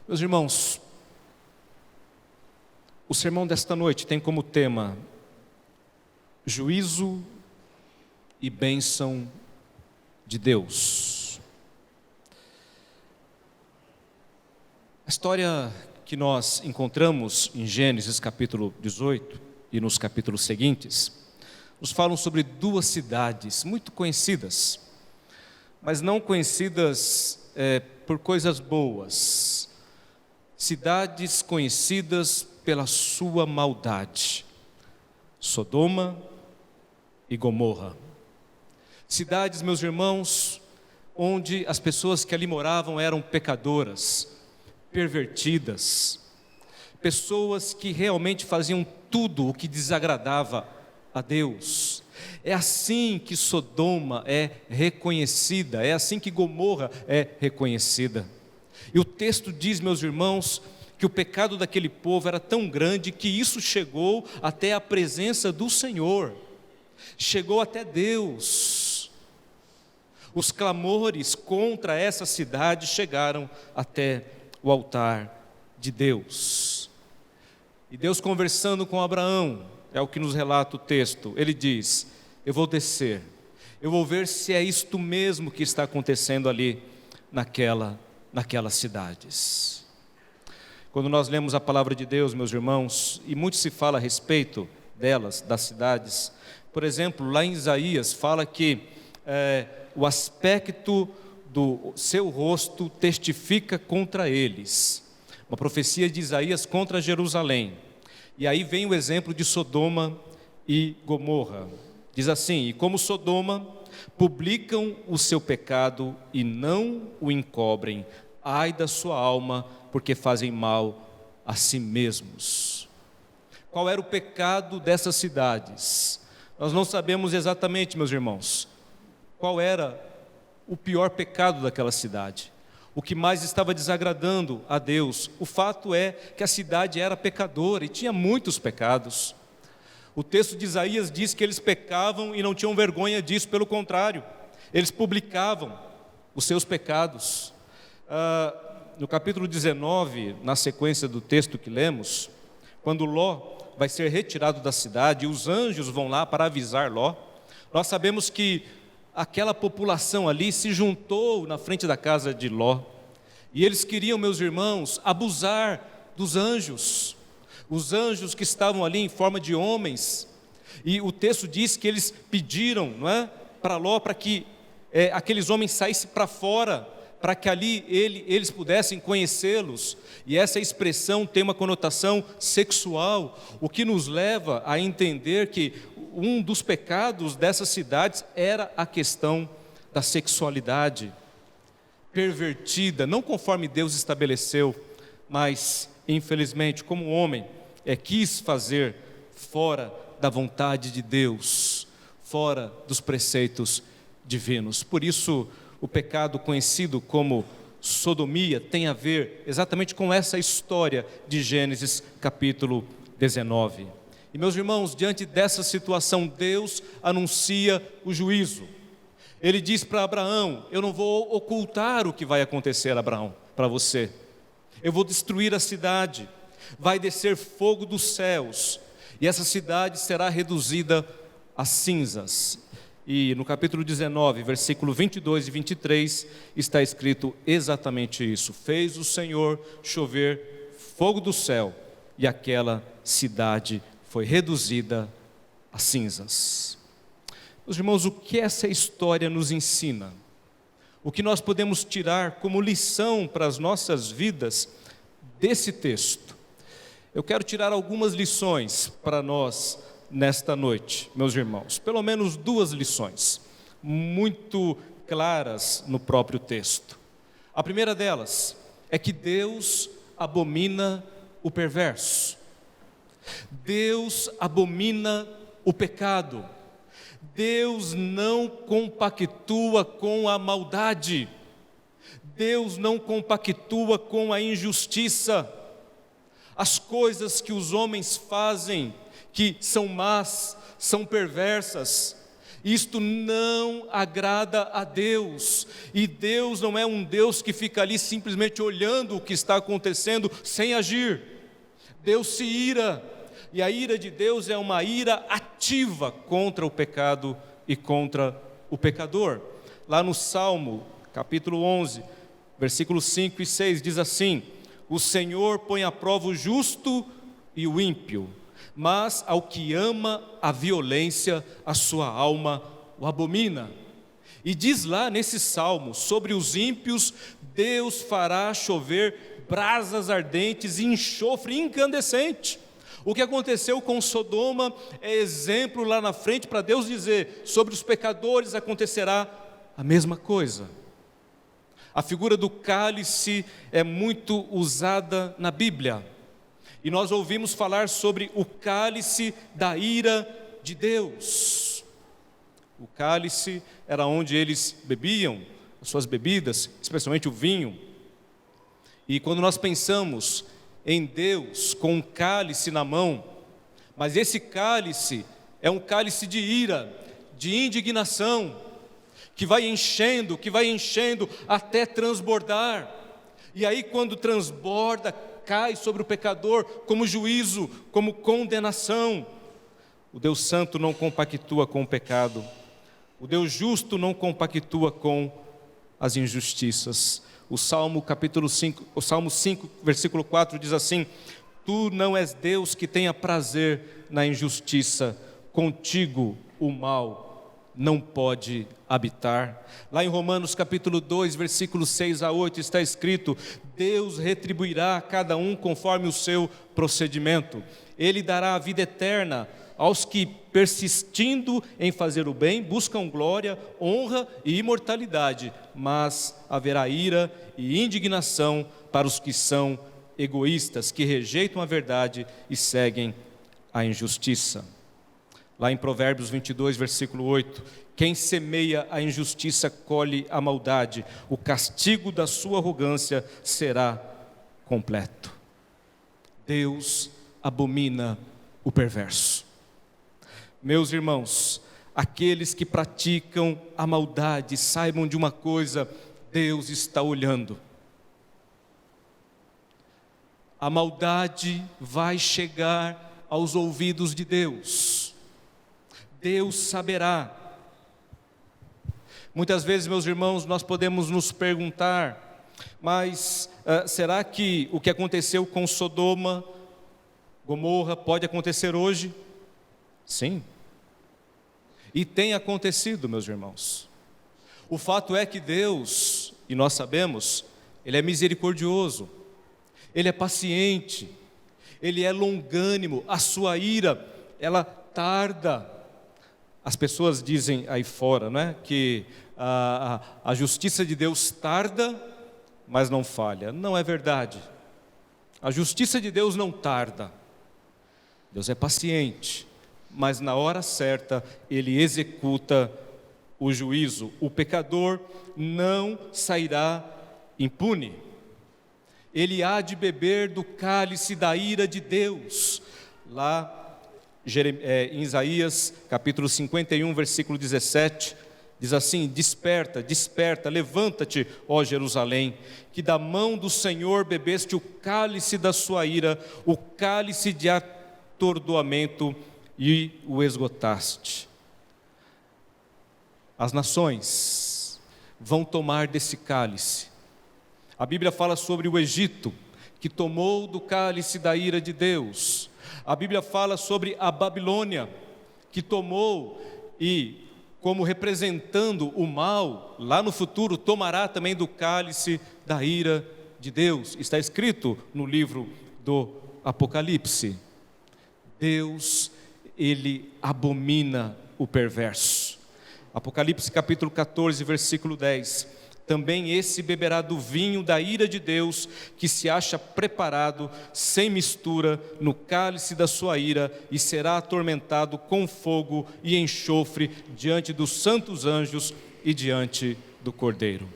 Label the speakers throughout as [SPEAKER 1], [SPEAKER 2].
[SPEAKER 1] Meus irmãos, o sermão desta noite tem como tema juízo e bênção de Deus. A história que nós encontramos em Gênesis capítulo 18 e nos capítulos seguintes, nos falam sobre duas cidades muito conhecidas, mas não conhecidas por coisas boas, cidades conhecidas pela sua maldade, Sodoma e Gomorra. Cidades, meus irmãos, onde as pessoas que ali moravam eram pecadoras, pervertidas, pessoas que realmente faziam tudo o que desagradava a Deus. É assim que Sodoma é reconhecida, é assim que Gomorra é reconhecida. E o texto diz, meus irmãos, que o pecado daquele povo era tão grande que isso chegou até a presença do Senhor, chegou até Deus. Os clamores contra essa cidade chegaram até o altar de Deus. E Deus, conversando com Abraão, é o que nos relata o texto, ele diz: eu vou descer, eu vou ver se é isto mesmo que está acontecendo ali naquelas cidades. Quando nós lemos a palavra de Deus, meus irmãos, e muito se fala a respeito delas, das cidades, por exemplo, lá em Isaías fala que o aspecto do seu rosto testifica contra eles, uma profecia de Isaías contra Jerusalém. E aí vem o exemplo de Sodoma e Gomorra. Diz assim: e como Sodoma publicam o seu pecado e não o encobrem, ai da sua alma, porque fazem mal a si mesmos. Qual era o pecado dessas cidades? Nós não sabemos exatamente, meus irmãos, qual era o pior pecado daquela cidade, o que mais estava desagradando a Deus. O fato é que a cidade era pecadora e tinha muitos pecados. O texto de Isaías diz que eles pecavam e não tinham vergonha disso, pelo contrário, eles publicavam os seus pecados. No capítulo 19, na sequência do texto que lemos, quando Ló vai ser retirado da cidade e os anjos vão lá para avisar Ló, nós sabemos que aquela população ali se juntou na frente da casa de Ló, e eles queriam, meus irmãos, abusar dos anjos, os anjos que estavam ali em forma de homens, e o texto diz que eles pediram, não é, para Ló, para que aqueles homens saíssem para fora, para que ali eles pudessem conhecê-los. E essa expressão tem uma conotação sexual, o que nos leva a entender que um dos pecados dessas cidades era a questão da sexualidade pervertida, não conforme Deus estabeleceu, mas infelizmente como o homem quis fazer fora da vontade de Deus, fora dos preceitos divinos. Por isso o pecado conhecido como sodomia tem a ver exatamente com essa história de Gênesis capítulo 19. E meus irmãos, diante dessa situação, Deus anuncia o juízo. Ele diz para Abraão: eu não vou ocultar o que vai acontecer, Abraão, para você. Eu vou destruir a cidade, vai descer fogo dos céus, e essa cidade será reduzida a cinzas. E no capítulo 19, versículo 22 e 23, está escrito exatamente isso: fez o Senhor chover fogo do céu, e aquela cidade foi reduzida a cinzas. Meus irmãos, o que essa história nos ensina? O que nós podemos tirar como lição para as nossas vidas desse texto? Eu quero tirar algumas lições para nós nesta noite, meus irmãos, pelo menos duas lições muito claras no próprio texto. A primeira delas é que Deus abomina o perverso, Deus abomina o pecado, Deus não compactua com a maldade, Deus não compactua com a injustiça. As coisas que os homens fazem, que são más, são perversas, Isto não agrada a Deus, e Deus não é um Deus que fica ali simplesmente olhando o que está acontecendo sem agir. Deus se ira, e a ira de Deus é uma ira ativa contra o pecado e contra o pecador. Lá no Salmo, capítulo 11, versículos 5 e 6, diz assim: o Senhor põe à prova o justo e o ímpio, mas ao que ama a violência, a sua alma o abomina. E diz lá nesse salmo, sobre os ímpios, Deus fará chover brasas ardentes e enxofre incandescente. O que aconteceu com Sodoma é exemplo lá na frente para Deus dizer: sobre os pecadores acontecerá a mesma coisa. A figura do cálice é muito usada na Bíblia, e nós ouvimos falar sobre o cálice da ira de Deus. O cálice era onde eles bebiam as suas bebidas, especialmente o vinho. E quando nós pensamos em Deus com um cálice na mão, mas esse cálice é um cálice de ira, de indignação, que vai enchendo até transbordar. E aí quando transborda, cai sobre o pecador como juízo, como condenação. O Deus Santo não compactua com o pecado. O Deus justo não compactua com as injustiças. O Salmo 5, versículo 4 diz assim: tu não és Deus que tenha prazer na injustiça, contigo o mal não pode habitar. Lá em Romanos capítulo 2, versículos 6 a 8 está escrito: Deus retribuirá a cada um conforme o seu procedimento. Ele dará a vida eterna aos que, persistindo em fazer o bem, buscam glória, honra e imortalidade, mas haverá ira e indignação para os que são egoístas, que rejeitam a verdade e seguem a injustiça. Lá em Provérbios 22, versículo 8: quem semeia a injustiça colhe a maldade, o castigo da sua arrogância será completo. Deus abomina o perverso. Meus irmãos, aqueles que praticam a maldade, saibam de uma coisa: Deus está olhando. A maldade vai chegar aos ouvidos de Deus. Deus saberá. Muitas vezes, meus irmãos, nós podemos nos perguntar: mas será que o que aconteceu com Sodoma, Gomorra, pode acontecer hoje? Sim. E tem acontecido, meus irmãos. O fato é que Deus, e nós sabemos, Ele é misericordioso, Ele é paciente, Ele é longânimo, a sua ira, ela tarda. As pessoas dizem aí fora, não é? Que a justiça de Deus tarda, mas não falha. Não é verdade. A justiça de Deus não tarda. Deus é paciente, mas na hora certa Ele executa o juízo. O pecador não sairá impune. Ele há de beber do cálice da ira de Deus. Lá em Isaías capítulo 51, versículo 17, diz assim: desperta, desperta, levanta-te, ó Jerusalém, que da mão do Senhor bebeste o cálice da sua ira, o cálice de atordoamento, e o esgotaste. As nações vão tomar desse cálice. A Bíblia fala sobre o Egito, que tomou do cálice da ira de Deus. A Bíblia fala sobre a Babilônia, que tomou e, como representando o mal, lá no futuro tomará também do cálice da ira de Deus. Está escrito no livro do Apocalipse. Deus, Ele abomina o perverso. Apocalipse capítulo 14, versículo 10. Também esse beberá do vinho da ira de Deus, que se acha preparado, sem mistura, no cálice da sua ira, e será atormentado com fogo e enxofre diante dos santos anjos e diante do Cordeiro.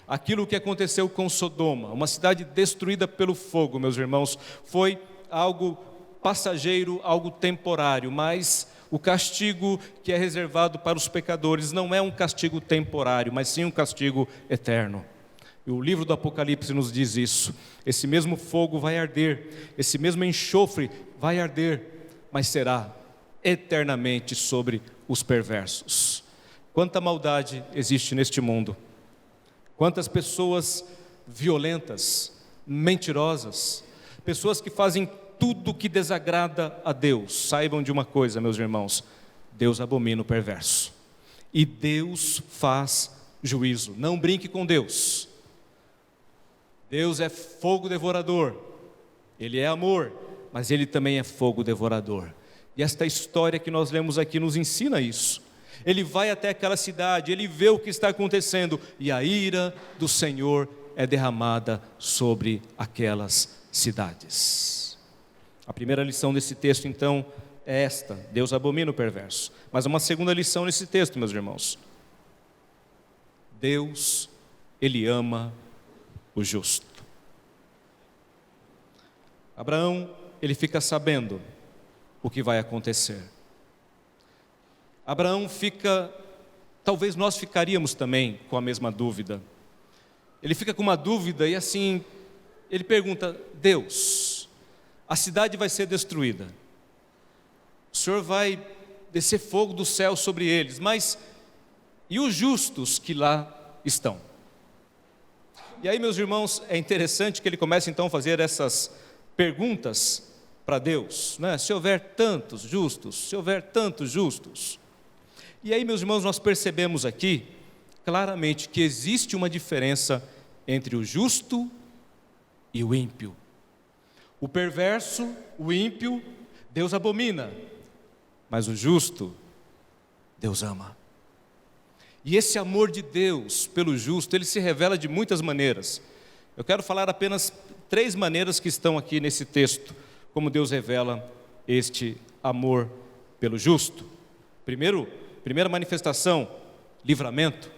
[SPEAKER 1] Aquilo que aconteceu com Sodoma, uma cidade destruída pelo fogo, meus irmãos, foi algo passageiro, algo temporário, mas o castigo que é reservado para os pecadores não é um castigo temporário, mas sim um castigo eterno. E o livro do Apocalipse nos diz isso. Esse mesmo fogo vai arder, esse mesmo enxofre vai arder, mas será eternamente sobre os perversos. Quanta maldade existe neste mundo, quantas pessoas violentas, mentirosas, pessoas que fazem tudo que desagrada a Deus. Saibam de uma coisa, meus irmãos: Deus abomina o perverso, e Deus faz juízo. Não brinque com Deus. Deus é fogo devorador, Ele é amor, mas Ele também é fogo devorador. E esta história que nós lemos aqui nos ensina isso. Ele vai até aquela cidade, ele vê o que está acontecendo, e a ira do Senhor é derramada sobre aquelas cidades. A primeira lição desse texto, então, é esta: Deus abomina o perverso. Mas uma segunda lição nesse texto, meus irmãos: Deus, Ele ama o justo. Abraão, ele fica sabendo o que vai acontecer. Abraão fica, talvez nós ficaríamos também com a mesma dúvida. Ele fica com uma dúvida e assim, ele pergunta: Deus, a cidade vai ser destruída, o Senhor vai descer fogo do céu sobre eles, mas e os justos que lá estão? E aí, meus irmãos, é interessante que ele começa então a fazer essas perguntas para Deus, né? Se houver tantos justos, se houver tantos justos. E aí, meus irmãos, nós percebemos aqui claramente que existe uma diferença entre o justo e o ímpio. O perverso, o ímpio, Deus abomina, mas o justo, Deus ama. E esse amor de Deus pelo justo, ele se revela de muitas maneiras. Eu quero falar apenas 3 maneiras que estão aqui nesse texto, como Deus revela este amor pelo justo. Primeira manifestação, livramento.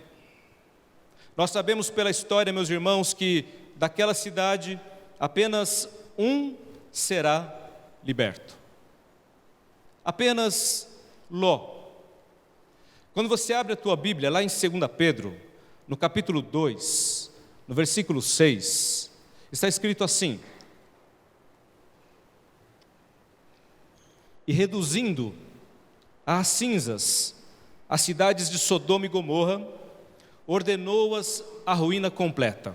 [SPEAKER 1] Nós sabemos pela história, meus irmãos, que daquela cidade apenas um será liberto. Apenas Ló. Quando você abre a tua Bíblia, lá em 2 Pedro, no capítulo 2, no versículo 6, está escrito assim: e reduzindo às cinzas as cidades de Sodoma e Gomorra, ordenou-as à ruína completa,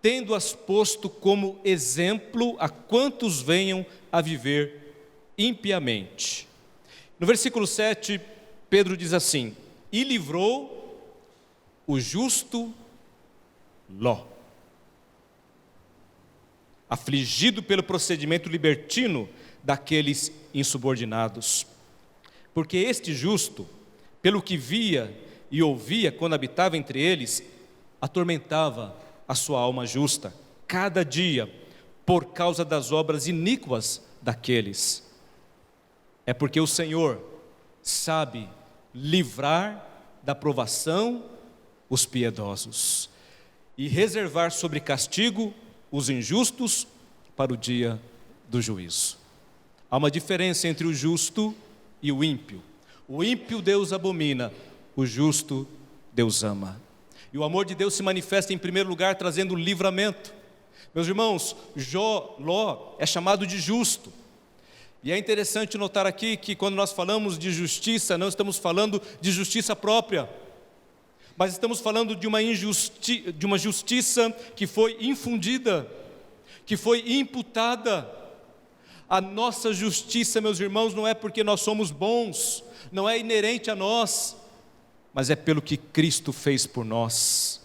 [SPEAKER 1] tendo-as posto como exemplo a quantos venham a viver impiamente. No versículo 7, Pedro diz assim: e livrou o justo Ló, afligido pelo procedimento libertino daqueles insubordinados. Porque este justo, pelo que via e ouvia quando habitava entre eles, atormentava a sua alma justa, cada dia, por causa das obras iníquas daqueles. É porque o Senhor sabe livrar da provação os piedosos e reservar sobre castigo os injustos para o dia do juízo. Há uma diferença entre o justo e o ímpio. O ímpio Deus abomina, o justo Deus ama. E o amor de Deus se manifesta em primeiro lugar trazendo livramento. Meus irmãos, Ló é chamado de justo. E é interessante notar aqui que quando nós falamos de justiça, não estamos falando de justiça própria, mas estamos falando de uma justiça que foi infundida, que foi imputada. A nossa justiça, meus irmãos, não é porque nós somos bons, não é inerente a nós, mas é pelo que Cristo fez por nós.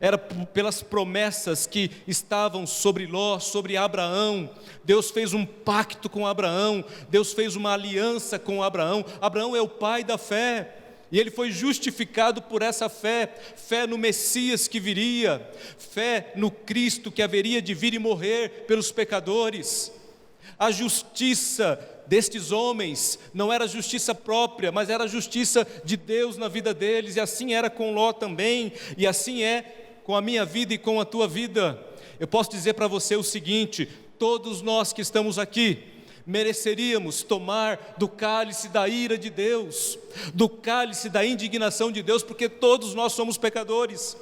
[SPEAKER 1] Era pelas promessas que estavam sobre Ló, sobre Abraão. Deus fez um pacto com Abraão, Deus fez uma aliança com Abraão. Abraão é o pai da fé, e ele foi justificado por essa fé, fé no Messias que viria, fé no Cristo que haveria de vir e morrer pelos pecadores. A justiça destes homens não era justiça própria, mas era a justiça de Deus na vida deles, e assim era com Ló também, e assim é com a minha vida e com a tua vida. Eu posso dizer para você o seguinte: todos nós que estamos aqui, mereceríamos tomar do cálice da ira de Deus, do cálice da indignação de Deus, porque todos nós somos pecadores.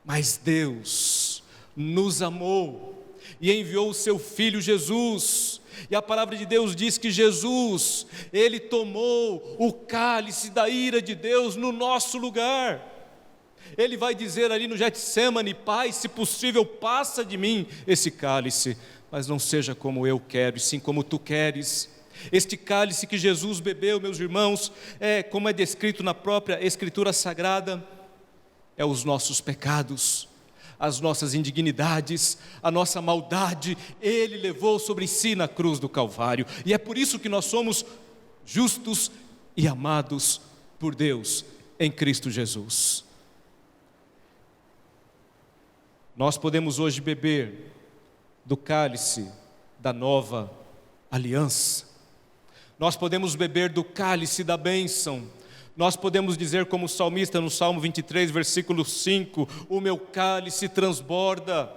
[SPEAKER 1] Mas Deus nos amou e enviou o seu Filho Jesus, e a palavra de Deus diz que Jesus, Ele tomou o cálice da ira de Deus no nosso lugar. Ele vai dizer ali no Getsêmani: Pai, se possível, passa de mim esse cálice, mas não seja como eu quero, e sim como Tu queres. Este cálice que Jesus bebeu, meus irmãos, como é descrito na própria Escritura Sagrada, é os nossos pecados, as nossas indignidades, a nossa maldade. Ele levou sobre si na cruz do Calvário, e é por isso que nós somos justos e amados por Deus em Cristo Jesus. Nós podemos hoje beber do cálice da nova aliança, nós podemos beber do cálice da bênção. Nós podemos dizer como o salmista no Salmo 23, versículo 5, o meu cálice transborda.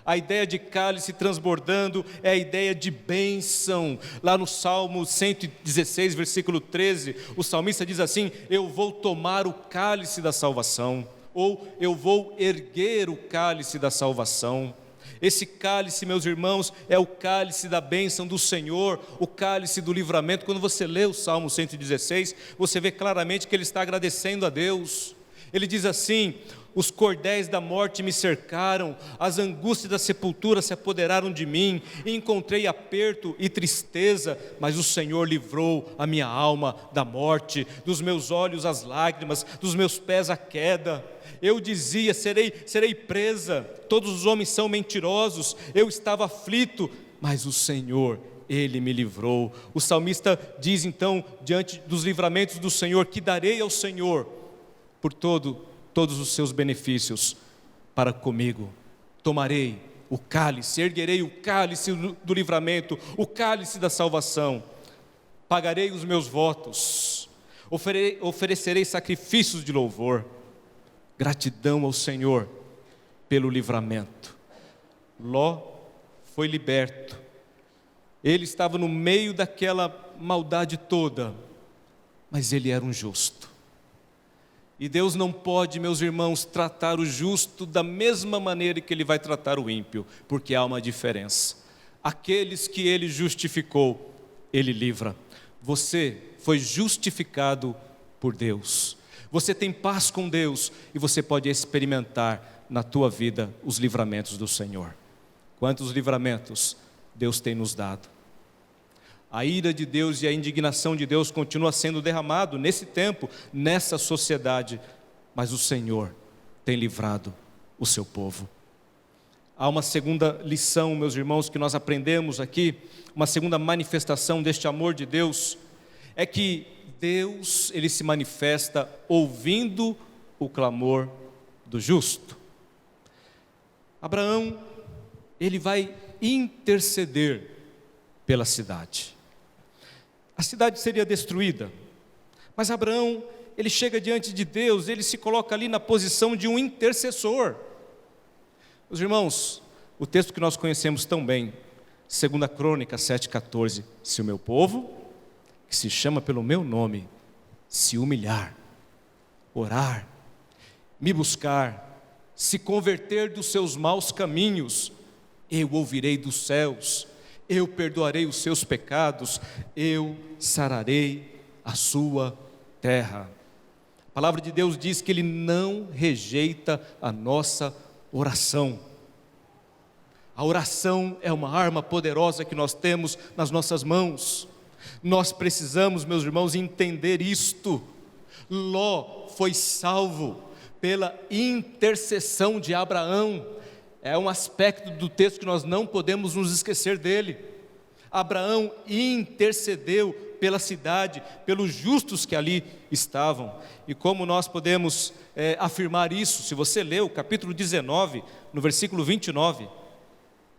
[SPEAKER 1] A ideia de cálice transbordando é a ideia de bênção. Lá no Salmo 116, versículo 13, o salmista diz assim: eu vou tomar o cálice da salvação, ou eu vou erguer o cálice da salvação. Esse cálice, meus irmãos, é o cálice da bênção do Senhor, o cálice do livramento. Quando você lê o Salmo 116, você vê claramente que ele está agradecendo a Deus. Ele diz assim: os cordéis da morte me cercaram, as angústias da sepultura se apoderaram de mim, e encontrei aperto e tristeza, mas o Senhor livrou a minha alma da morte, dos meus olhos as lágrimas, dos meus pés a queda. Eu dizia: serei presa, todos os homens são mentirosos, eu estava aflito, mas o Senhor, Ele me livrou. O salmista diz então, diante dos livramentos do Senhor, que darei ao Senhor por todos os seus benefícios para comigo. Tomarei o cálice, erguerei o cálice do livramento, o cálice da salvação, pagarei os meus votos, oferecerei sacrifícios de louvor, gratidão ao Senhor pelo livramento. Ló foi liberto, ele estava no meio daquela maldade toda, mas ele era um justo. E Deus não pode, meus irmãos, tratar o justo da mesma maneira que Ele vai tratar o ímpio, porque há uma diferença. Aqueles que Ele justificou, Ele livra. Você foi justificado por Deus. Você tem paz com Deus e você pode experimentar na tua vida os livramentos do Senhor. Quantos livramentos Deus tem nos dado? A ira de Deus e a indignação de Deus continua sendo derramado nesse tempo, nessa sociedade, mas o Senhor tem livrado o seu povo. Há uma segunda lição, meus irmãos, que nós aprendemos aqui, uma segunda manifestação deste amor de Deus, é que Deus, Ele se manifesta ouvindo o clamor do justo. Abraão, ele vai interceder pela cidade. A cidade seria destruída, mas Abraão, ele chega diante de Deus, ele se coloca ali na posição de um intercessor. Meus irmãos, o texto que nós conhecemos tão bem, 2 Crônicas 7,14, se o meu povo, que se chama pelo meu nome, se humilhar, orar, me buscar, se converter dos seus maus caminhos, eu ouvirei dos céus, eu perdoarei os seus pecados, eu sararei a sua terra. A palavra de Deus diz que Ele não rejeita a nossa oração. A oração é uma arma poderosa que nós temos nas nossas mãos. Nós precisamos, meus irmãos, entender isto. Ló foi salvo pela intercessão de Abraão. É um aspecto do texto que nós não podemos nos esquecer dele. Abraão intercedeu pela cidade, pelos justos que ali estavam. E como nós podemos afirmar isso? Se você ler o capítulo 19, no versículo 29,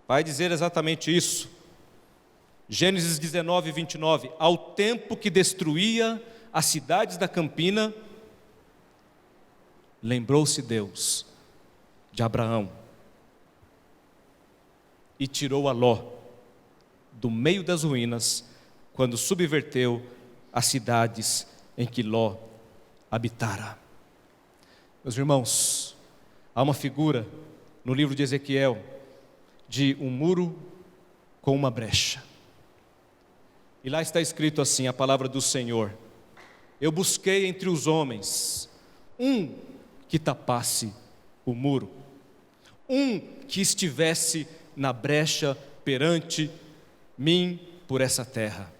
[SPEAKER 1] vai dizer exatamente isso. Gênesis 19, 29. Ao tempo que destruía as cidades da campina, lembrou-se Deus de Abraão e tirou a Ló do meio das ruínas, quando subverteu as cidades em que Ló habitara. Meus irmãos, há uma figura no livro de Ezequiel de um muro com uma brecha. E lá está escrito assim, a palavra do Senhor: eu busquei entre os homens um que tapasse o muro, um que estivesse na brecha perante mim por essa terra.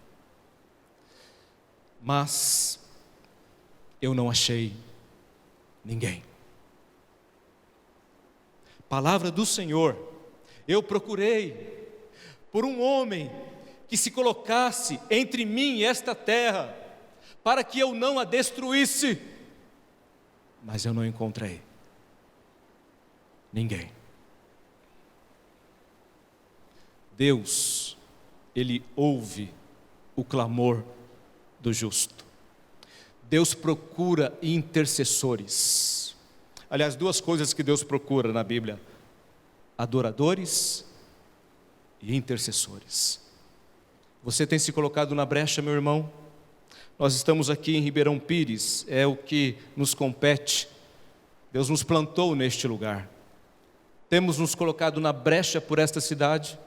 [SPEAKER 1] Mas eu não achei ninguém. Palavra do Senhor: eu procurei por um homem que se colocasse entre mim e esta terra, para que eu não a destruísse, mas eu não encontrei ninguém. Deus, Ele ouve o clamor do justo. Deus procura intercessores. Aliás, duas coisas que Deus procura na Bíblia: adoradores e intercessores. Você tem se colocado na brecha, meu irmão? Nós estamos aqui em Ribeirão Pires, é o que nos compete. Deus nos plantou neste lugar. Temos nos colocado na brecha por esta cidade.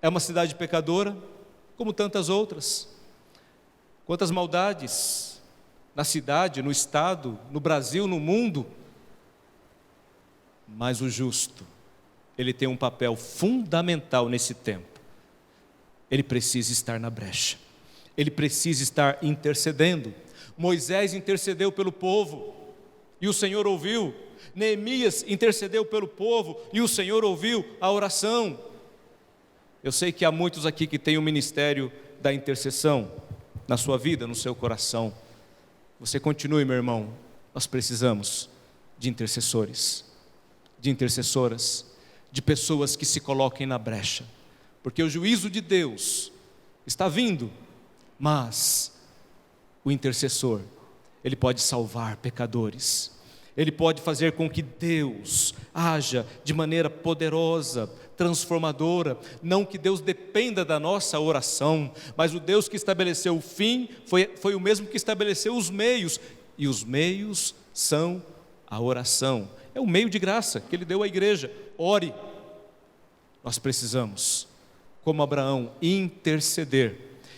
[SPEAKER 1] É uma cidade pecadora, como tantas outras. Quantas maldades na cidade, no estado, no Brasil, no mundo. Mas o justo, ele tem um papel fundamental nesse tempo. Ele precisa estar na brecha. Ele precisa estar intercedendo. Moisés intercedeu pelo povo e o Senhor ouviu. Neemias intercedeu pelo povo e o Senhor ouviu a oração. Eu sei que há muitos aqui que têm o ministério da intercessão na sua vida, no seu coração. Você continue, meu irmão. Nós precisamos de intercessores, de intercessoras, de pessoas que se coloquem na brecha, porque o juízo de Deus está vindo, mas o intercessor, ele pode salvar pecadores, ele pode fazer com que Deus haja de maneira poderosa, transformadora. Não que Deus dependa da nossa oração, mas o Deus que estabeleceu o fim foi o mesmo que estabeleceu os meios, e os meios são a oração. É o meio de graça que Ele deu à igreja. Ore. Nós precisamos, como Abraão, interceder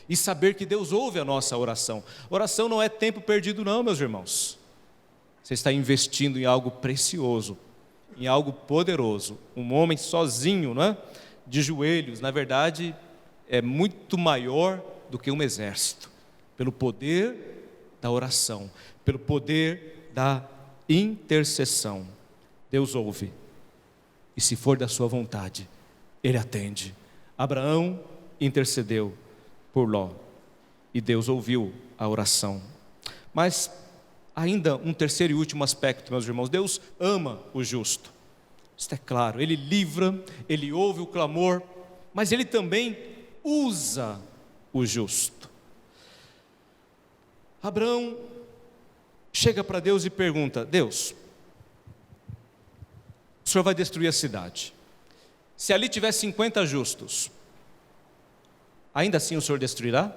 [SPEAKER 1] e saber que Deus ouve a nossa oração. Oração não é tempo perdido não, meus irmãos. Você está investindo em algo precioso, em algo poderoso. Um homem sozinho, não é? De joelhos, na verdade, é muito maior do que um exército, pelo poder da oração, pelo poder da intercessão. Deus ouve, e se for da sua vontade, Ele atende. Abraão intercedeu por Ló, e Deus ouviu a oração. Mas ainda um terceiro e último aspecto, meus irmãos: Deus ama o justo. Isso é claro, Ele livra, Ele ouve o clamor, mas Ele também usa o justo. Abraão chega para Deus e pergunta: Deus, o Senhor vai destruir a cidade. Se ali tiver 50 justos, ainda assim o Senhor destruirá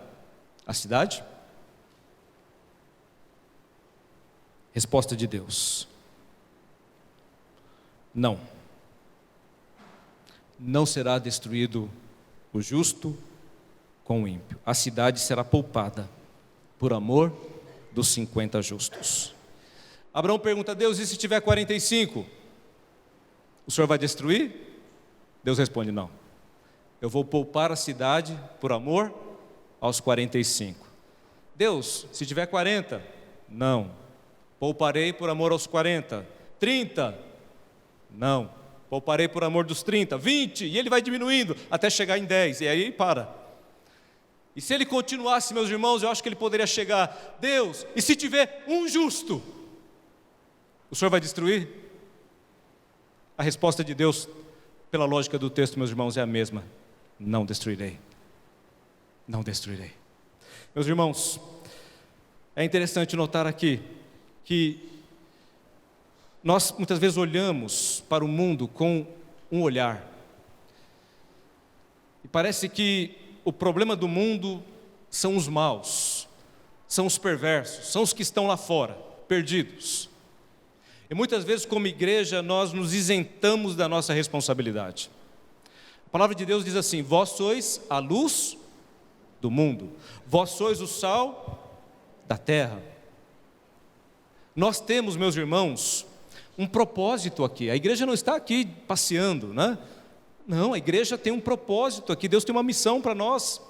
[SPEAKER 1] a cidade? Resposta de Deus: não. Não será destruído o justo com o ímpio. A cidade será poupada por amor dos 50 justos. Abraão pergunta a Deus: e se tiver 45? O Senhor vai destruir? Deus responde: não. Eu vou poupar a cidade por amor aos 45. Deus, se tiver 40? Não. Pouparei por amor aos 40. 30? Não. Pouparei por amor dos 30. 20? E ele vai diminuindo até chegar em 10. E aí para. E se ele continuasse, meus irmãos, eu acho que ele poderia chegar: Deus, e se tiver um justo? O Senhor vai destruir? A resposta de Deus, pela lógica do texto, meus irmãos, é a mesma: não destruirei. Não destruirei. Meus irmãos, é interessante notar aqui que nós muitas vezes olhamos para o mundo com um olhar, e Parece que o problema do mundo são os maus, são os perversos, são os que estão lá fora, perdidos. E muitas vezes, como igreja, nós nos isentamos da nossa responsabilidade. A palavra de Deus diz assim: vós sois a luz do mundo, vós sois o sal da terra. Nós temos, meus irmãos, um propósito aqui. A igreja não está aqui passeando, né? Não, a igreja tem um propósito aqui. Deus tem uma missão para nós.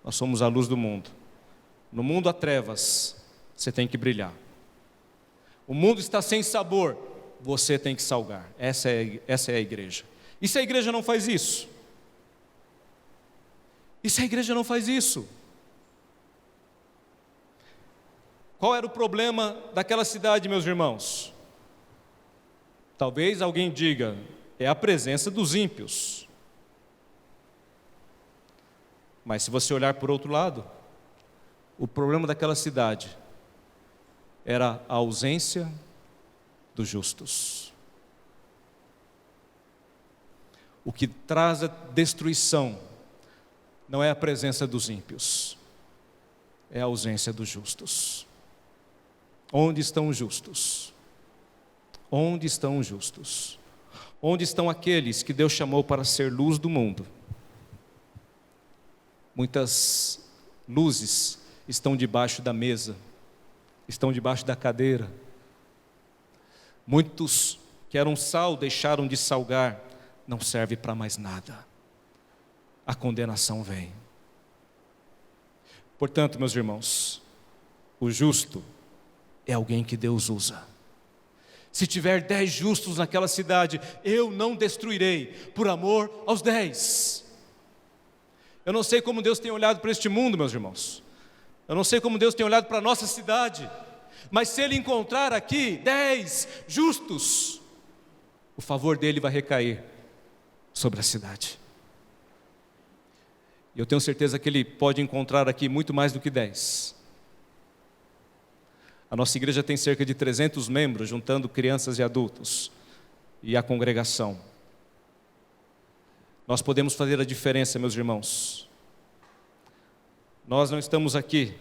[SPEAKER 1] Nós somos a luz do mundo. No mundo há trevas, você tem que brilhar. O mundo está sem sabor, você tem que salgar. Essa é a igreja. E se a igreja não faz isso? E se a igreja não faz isso? Qual era o problema daquela cidade, meus irmãos? Talvez alguém diga: é a presença dos ímpios. Mas se você olhar por outro lado, o problema daquela cidade era a ausência dos justos. O que traz a destruição não é a presença dos ímpios, é a ausência dos justos. Onde estão os justos? Onde estão os justos? Onde estão aqueles que Deus chamou para ser luz do mundo? Muitas luzes estão debaixo da mesa, estão debaixo da cadeira. Muitos que eram sal deixaram de salgar, não serve para mais nada. A condenação vem. Portanto, meus irmãos, o justo é alguém que Deus usa. Se tiver 10 justos naquela cidade, eu não destruirei, por amor aos 10. Eu não sei como Deus tem olhado para este mundo, meus irmãos. Eu não sei como Deus tem olhado para a nossa cidade. Mas se Ele encontrar aqui 10 justos, o favor dEle vai recair sobre a cidade. E eu tenho certeza que Ele pode encontrar aqui muito mais do que 10. A nossa igreja tem cerca de 300 membros, juntando crianças e adultos, e a congregação. Nós podemos fazer a diferença, meus irmãos. Nós não estamos aqui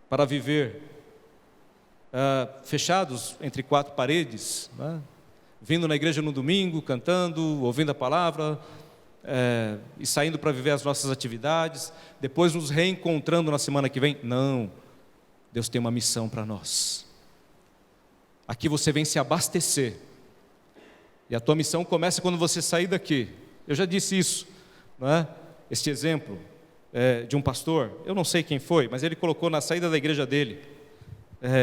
[SPEAKER 1] para viver fechados entre 4 paredes, né? Vindo na igreja no domingo, cantando, ouvindo a palavra, e saindo para viver as nossas atividades, depois nos reencontrando na semana que vem. Não, Deus tem uma missão para nós. Aqui você vem se abastecer, e a tua missão começa quando você sair daqui. Eu já disse isso, não é? Este exemplo de um pastor, eu não sei quem foi, mas ele colocou na saída da igreja dele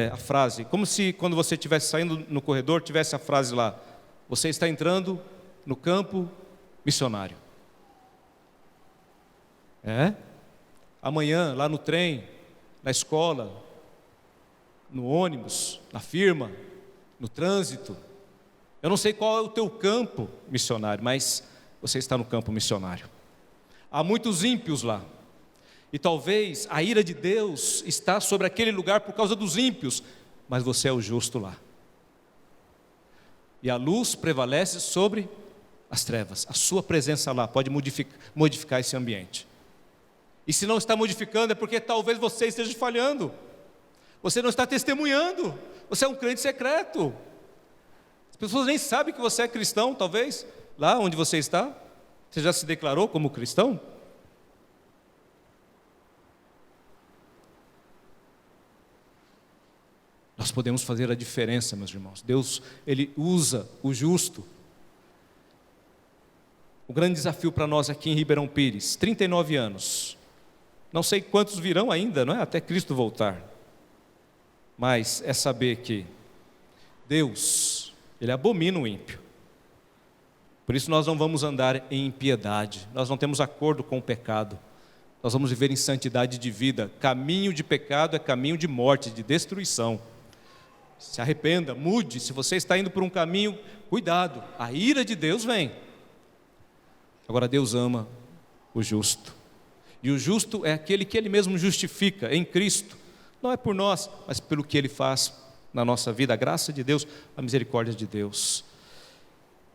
[SPEAKER 1] a frase, como se quando você estivesse saindo no corredor, tivesse a frase lá: você está entrando no campo missionário. Amanhã, lá no trem, na escola, no ônibus, na firma, no trânsito, eu não sei qual é o teu campo missionário, mas você está no campo missionário. Há muitos ímpios lá, e talvez a ira de Deus está sobre aquele lugar por causa dos ímpios, mas você é o justo lá. E a luz prevalece sobre as trevas. A sua presença lá pode modificar esse ambiente. E se não está modificando, é porque talvez você esteja falhando. Você não está testemunhando. Você é um crente secreto. As pessoas nem sabem que você é cristão, talvez. Lá onde você está, você já se declarou como cristão? Nós podemos fazer a diferença, meus irmãos. Deus, Ele usa o justo. O grande desafio para nós aqui em Ribeirão Pires, 39 anos. Não sei quantos virão ainda, não é? Até Cristo voltar. Mas é saber que Deus, Ele abomina o ímpio. Por isso nós não vamos andar em impiedade. Nós não temos acordo com o pecado. Nós vamos viver em santidade de vida. Caminho de pecado é caminho de morte, de destruição. Se arrependa, mude. Se você está indo por um caminho, cuidado, a ira de Deus vem. Agora Deus ama o justo. E o justo é aquele que Ele mesmo justifica em Cristo. Não é por nós, mas pelo que Ele faz na nossa vida. A graça de Deus, a misericórdia de Deus.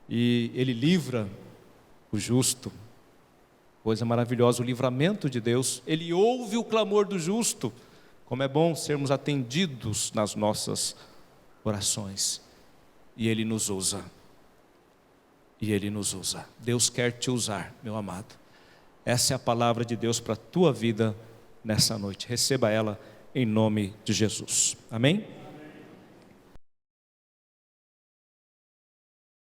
[SPEAKER 1] E Ele livra o justo Coisa maravilhosa, o livramento de Deus. Ele ouve o clamor do justo. Como é bom sermos atendidos nas nossas orações. E Ele nos usa. E Ele nos usa. Deus quer te usar, meu amado. Essa é a palavra de Deus para a tua vida nessa noite. Receba ela em nome de Jesus. Amém?